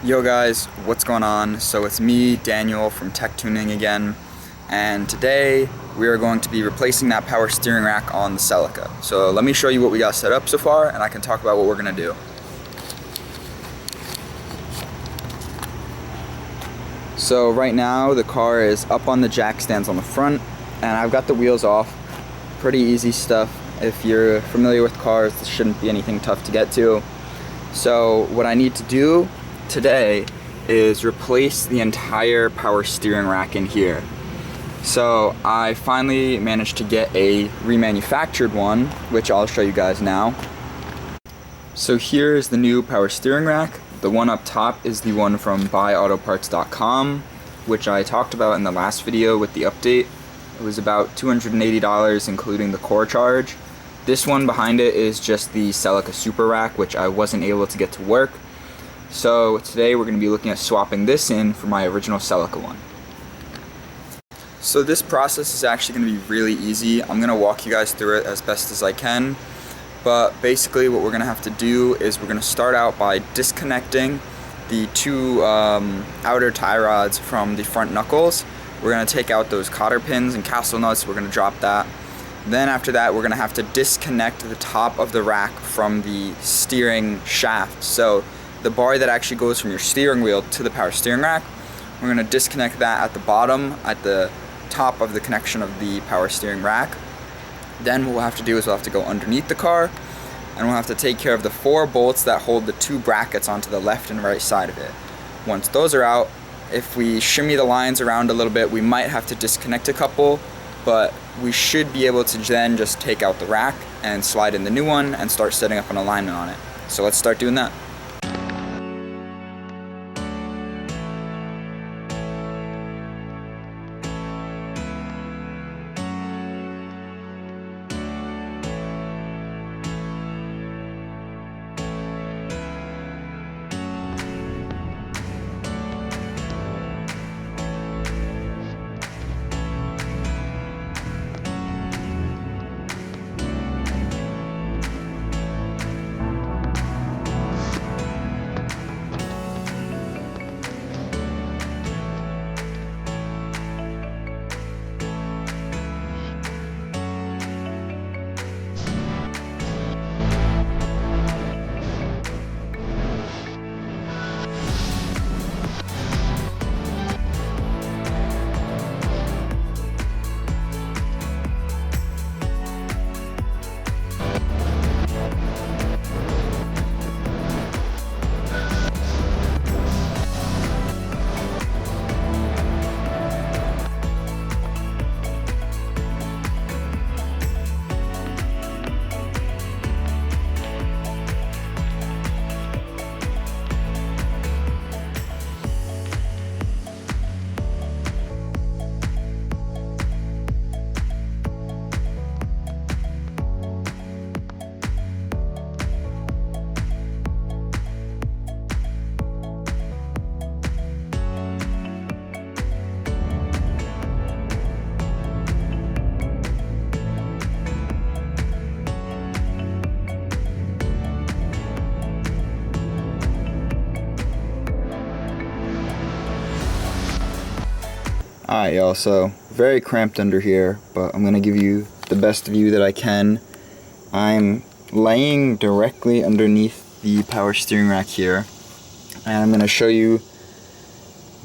Yo guys, what's going on? So it's me, Daniel from Tech Tuning again, and today we are going to be replacing that power steering rack on the Celica. So let me show you what we got set up so far, and I can talk about what we're gonna do. So right now the car is up on the jack stands on the front, and I've got the wheels off. Pretty easy stuff. If you're familiar with cars, this shouldn't be anything tough to get to. So what I need to do today is replace the entire power steering rack in here. So I finally managed to get a remanufactured one, which I'll show you guys now. So here is the new power steering rack. The one up top is the one from buyautoparts.com, which I talked about in the last video with the update. It was about $280 including the core charge. This one behind it is just the Celica Super Rack, which I wasn't able to get to work. So today we're going to be looking at swapping this in for my original Celica one. So this process is actually going to be really easy. I'm going to walk you guys through it as best as I can. But basically what we're going to have to do is we're going to start out by disconnecting the two outer tie rods from the front knuckles. We're going to take out those cotter pins and castle nuts. We're going to drop that. Then after that we're going to have to disconnect the top of the rack from the steering shaft. So the bar that actually goes from your steering wheel to the power steering rack, we're going to disconnect that at the bottom, at the top of the connection of the power steering rack. Then what we'll have to do is we'll have to go underneath the car, and we'll have to take care of the 4 bolts that hold the 2 brackets onto the left and right side of it. Once those are out, if we shimmy the lines around a little bit, we might have to disconnect a couple, but we should be able to then just take out the rack and slide in the new one and start setting up an alignment on it. So let's start doing that. Alright y'all, so very cramped under here, but I'm going to give you the best view that I can. I'm laying directly underneath the power steering rack here, and I'm going to show you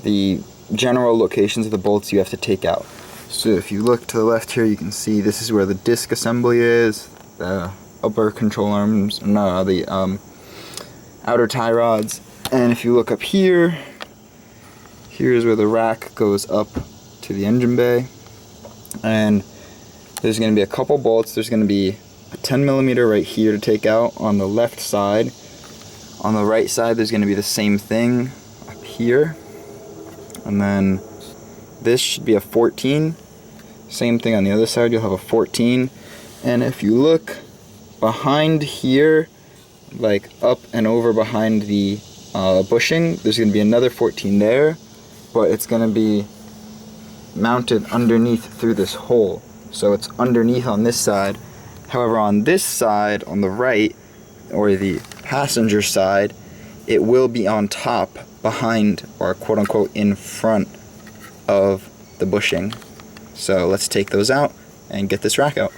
the general locations of the bolts you have to take out. So if you look to the left here, you can see this is where the disc assembly is, the upper control arms, no, the outer tie rods, and if you look up here, here's where the rack goes up to the engine bay, and there's going to be a couple bolts. There's going to be a 10mm right here to take out on the left side. On the right side there's going to be the same thing up here, and then this should be a 14. Same thing on the other side, you'll have a 14. And if you look behind here, like up and over behind the bushing, there's going to be another 14 there, but it's going to be mounted underneath through this hole. So it's underneath on this side. However, on this side, on the right, or the passenger side, it will be on top behind, or quote unquote in front of the bushing. So let's take those out and get this rack out.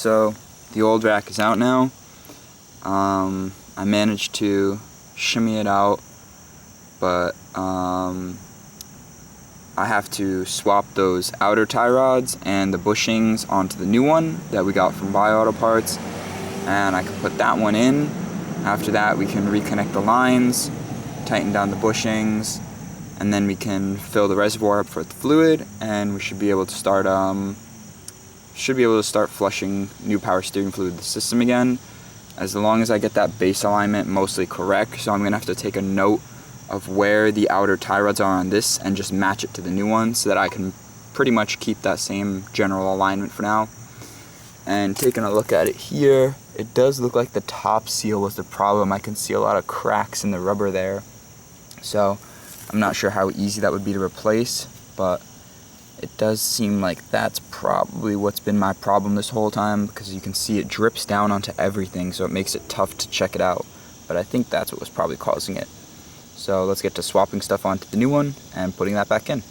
So the old rack is out now. I managed to shimmy it out, but I have to swap those outer tie rods and the bushings onto the new one that we got from Buy Auto Parts, and I can put that one in. After that we can reconnect the lines, tighten down the bushings, and then we can fill the reservoir up with fluid, and we should be able to start flushing new power steering fluid to the system again, as long as I get that base alignment mostly correct. So I'm gonna have to take a note of where the outer tie rods are on this and just match it to the new one so that I can pretty much keep that same general alignment for now. And taking a look at it here, it does look like the top seal was the problem. I can see a lot of cracks in the rubber there. So I'm not sure how easy that would be to replace, but it does seem like that's probably what's been my problem this whole time, because you can see it drips down onto everything, so it makes it tough to check it out. But I think that's what was probably causing it. So let's get to swapping stuff onto the new one and putting that back in.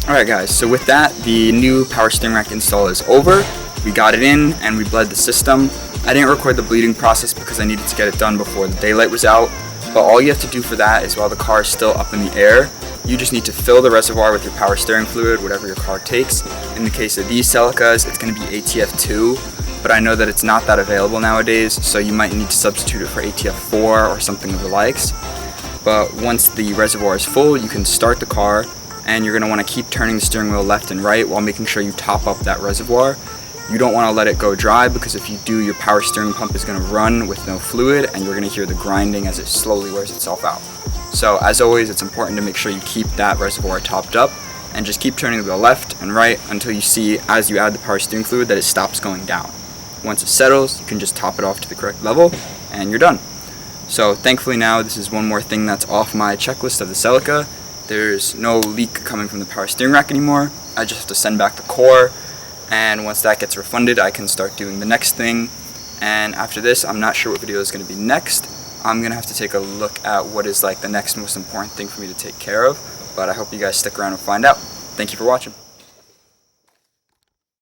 Alright guys, so with that, the new power steering rack install is over. We got it in and we bled the system. I didn't record the bleeding process because I needed to get it done before the daylight was out, but all you have to do for that is while the car is still up in the air, you just need to fill the reservoir with your power steering fluid, whatever your car takes. In the case of these Celicas, it's going to be ATF2, but I know that it's not that available nowadays, so you might need to substitute it for ATF4 or something of the likes. But once the reservoir is full, you can start the car, and you're going to want to keep turning the steering wheel left and right while making sure you top up that reservoir. You don't want to let it go dry, because if you do, your power steering pump is going to run with no fluid and you're going to hear the grinding as it slowly wears itself out. So as always, it's important to make sure you keep that reservoir topped up and just keep turning the wheel left and right until you see, as you add the power steering fluid, that it stops going down. Once it settles, you can just top it off to the correct level and you're done. So thankfully now this is one more thing that's off my checklist of the Celica. There's no leak coming from the power steering rack anymore. I just have to send back the core, and once that gets refunded, I can start doing the next thing. And after this, I'm not sure what video is going to be next. I'm going to have to take a look at what is like the next most important thing for me to take care of, but I hope you guys stick around and find out. Thank you for watching.